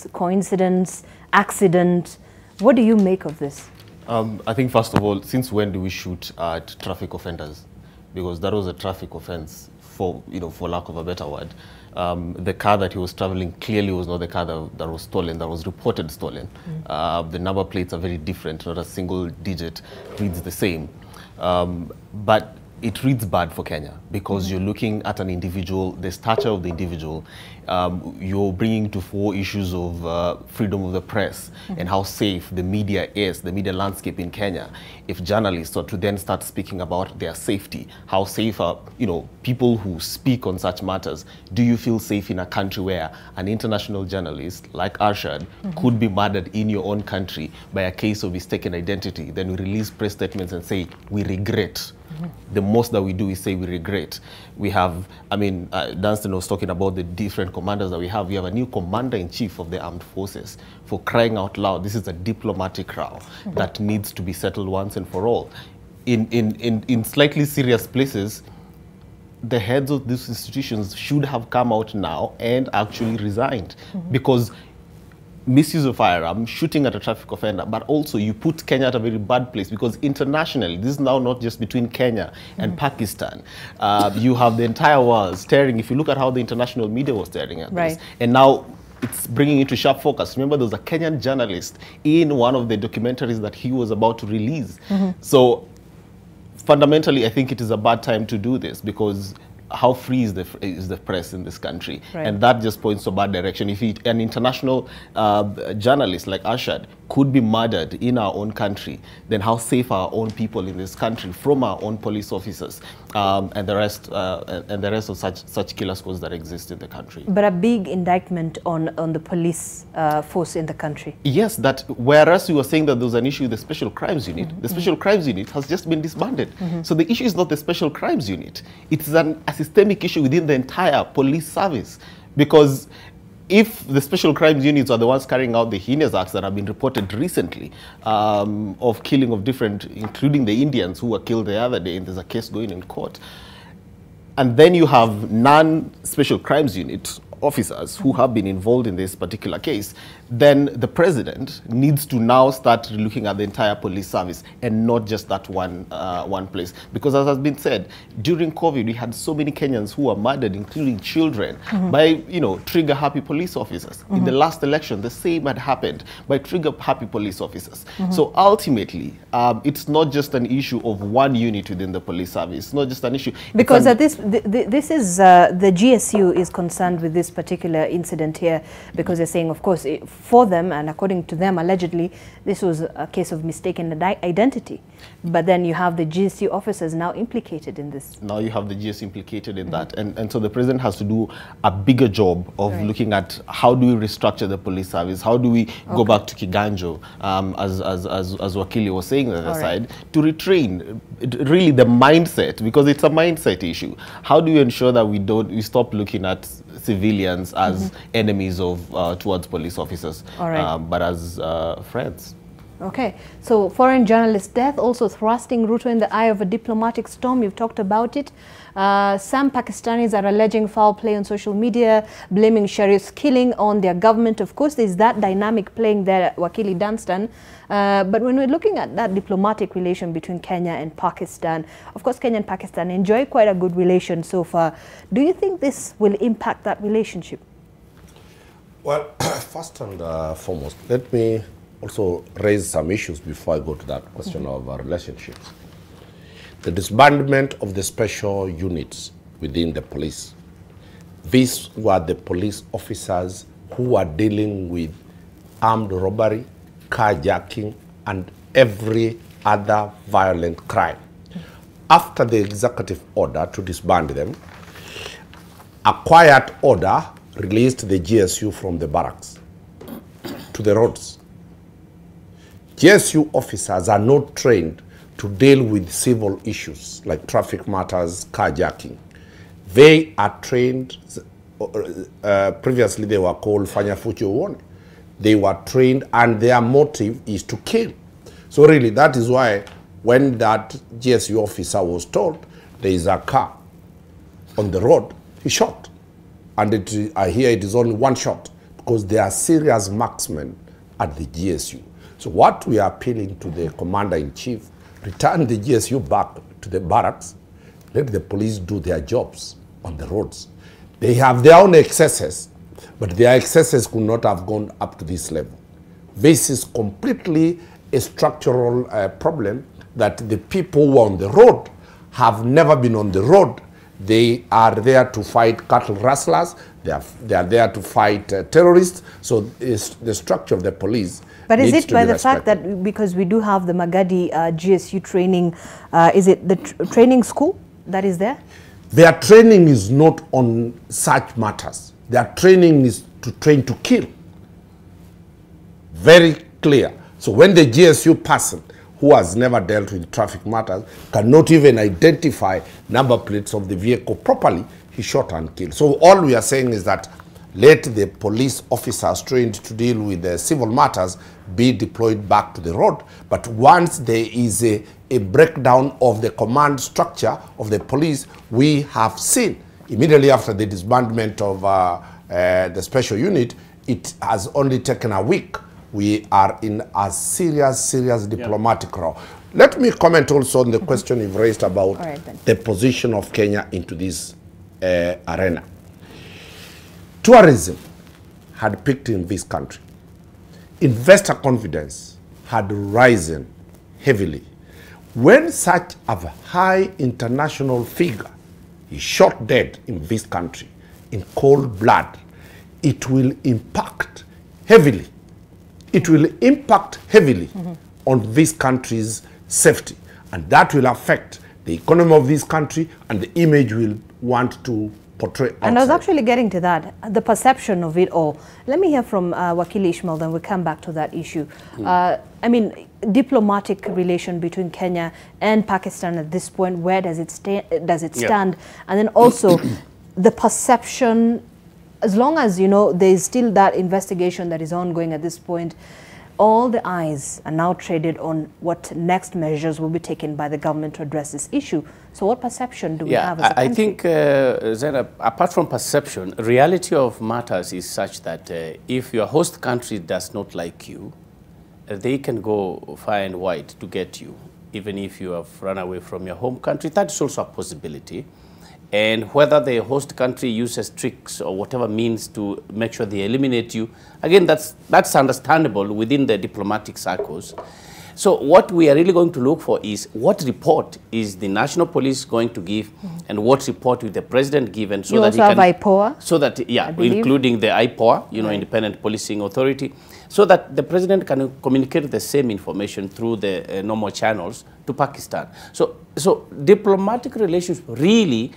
this coincidence, accident? What do you make of this? I think, first of all, since when do we shoot at traffic offenders? Because that was a traffic offense, for lack of a better word. The car that he was traveling clearly was not the car that was stolen, that was reported stolen. The number plates are very different, not a single digit reads the same. But it reads bad for Kenya because you're looking at an individual, the stature of the individual. You're bringing to fore issues of freedom of the press and how safe the media is, the media landscape in Kenya. If journalists are to then start speaking about their safety, how safe are, people who speak on such matters, do you feel safe in a country where an international journalist like Arshad could be murdered in your own country by a case of mistaken identity? Then we release press statements and say, we regret. The most that we do is say we regret. We have, Dunstan was talking about the different commanders that we have. We have a new commander-in-chief of the armed forces. For crying out loud, this is a diplomatic row that needs to be settled once and for all. In slightly serious places, the heads of these institutions should have come out now and actually resigned. Because misuse of firearm, shooting at a traffic offender, but also you put Kenya at a very bad place because internationally, this is now not just between Kenya and Pakistan. You have the entire world staring. If you look at how the international media was staring at this, and now it's bringing into sharp focus. Remember, there was a Kenyan journalist in one of the documentaries that he was about to release. So fundamentally, I think it is a bad time to do this because how free is the press in this country? And that just points to a bad direction. If an international journalist like Arshad could be murdered in our own country, then how safe are our own people in this country from our own police officers and the rest of such killer squads that exist in the country? But a big indictment on the police force in the country. Yes, that whereas you were saying that there was an issue with the Special Crimes Unit, the Special Crimes Unit has just been disbanded. So the issue is not the Special Crimes Unit. It's a systemic issue within the entire police service. Because if the special crimes units are the ones carrying out the heinous acts that have been reported recently of killing of different, including the Indians who were killed the other day, and there's a case going in court, and then you have non-special crimes unit officers who have been involved in this particular case, then the president needs to now start looking at the entire police service and not just that one place. Because as has been said, during COVID, we had so many Kenyans who were murdered, including children, by, trigger-happy police officers. In the last election, the same had happened by trigger-happy police officers. So ultimately, it's not just an issue of one unit within the police service. It's not just an issue. Because this is, the GSU is concerned with this particular incident here because they're saying, of course, for them, and according to them, allegedly, this was a case of mistaken identity. But then you have the GSU officers now implicated in this. Now you have the GSU implicated in that. And so the president has to do a bigger job of looking at how do we restructure the police service? How do we go back to Kiganjo, as Wakili was saying on the other side, to retrain really the mindset, because it's a mindset issue. How do we ensure that we stop looking at civilians as enemies of towards police officers, but as friends? Okay, so foreign journalist death also thrusting Ruto in the eye of a diplomatic storm. You've talked about it. Some Pakistanis are alleging foul play on social media, blaming Sharif's killing on their government. Of course, there's that dynamic playing there, Wakili Dunstan. But when we're looking at that diplomatic relation between Kenya and Pakistan, of course, Kenya and Pakistan enjoy quite a good relation so far. Do you think this will impact that relationship? Well, first and foremost, let me also raise some issues before I go to that question of our relationships. The disbandment of the special units within the police. These were the police officers who are dealing with armed robbery, carjacking, and every other violent crime. After the executive order to disband them, a quiet order released the GSU from the barracks to the roads. GSU officers are not trained to deal with civil issues like traffic matters, carjacking. They are trained, previously they were called Fanya Fucho Uone. They were trained and their motive is to kill. So really that is why when that GSU officer was told there is a car on the road, he shot. And I hear it is only one shot because they are serious marksmen at the GSU. So what we are appealing to the Commander-in-Chief, return the GSU back to the barracks, let the police do their jobs on the roads. They have their own excesses, but their excesses could not have gone up to this level. This is completely a structural problem that the people who are on the road have never been on the road. They are there to fight cattle rustlers. They are there to fight terrorists. So the structure of the police. But is it by the fact that because we do have the Magadi GSU training, is it the training school that is there? Their training is not on such matters. Their training is to train to kill. Very clear. So when the GSU person who has never dealt with traffic matters cannot even identify number plates of the vehicle properly, he shot and killed. So all we are saying is that let the police officers trained to deal with the civil matters be deployed back to the road. But once there is a breakdown of the command structure of the police, we have seen immediately after the disbandment of the special unit, it has only taken a week. We are in a serious diplomatic row. Let me comment also on the question you've raised about the position of Kenya into this arena. Tourism had peaked in this country. Investor confidence had risen heavily. When such a high international figure is shot dead in this country in cold blood, it will impact heavily. It will impact heavily on this country's safety, and that will affect the economy of this country and the image we'll want to portray outside. And I was actually getting to that, the perception of it all. Let me hear from Wakili Ishmael, then we'll come back to that issue. I mean, diplomatic relation between Kenya and Pakistan at this point, where does it stand? And then also the perception, as long as, you know, there is still that investigation that is ongoing at this point, all the eyes are now traded on what next measures will be taken by the government to address this issue. So what perception do we have as a country? I think, Zainab, apart from perception, reality of matters is such that if your host country does not like you, they can go far and wide to get you, even if you have run away from your home country. That is also a possibility. And whether the host country uses tricks or whatever means to make sure they eliminate you, again, that's understandable within the diplomatic circles. So what we are really going to look for is what report is the national police going to give, and what report will the president give, and so you that he also can, have IPOA, so that including the IPOA, you know, Independent Policing Authority, so that the president can communicate the same information through the normal channels to Pakistan. So diplomatic relations really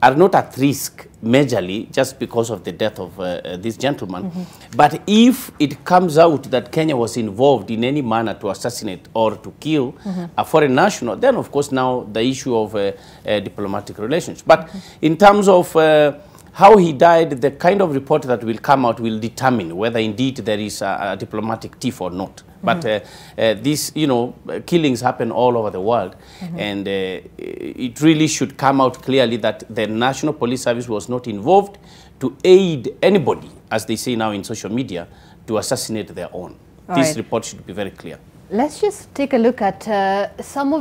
are not at risk majorly just because of the death of this gentleman. But if it comes out that Kenya was involved in any manner to assassinate or to kill a foreign national, then of course now the issue of diplomatic relations. But in terms of how he died, the kind of report that will come out will determine whether indeed there is a diplomatic tiff or not. But these, you know, killings happen all over the world, and it really should come out clearly that the National Police Service was not involved to aid anybody, as they say now in social media, to assassinate their own. This report should be very clear. Let's just take a look at some of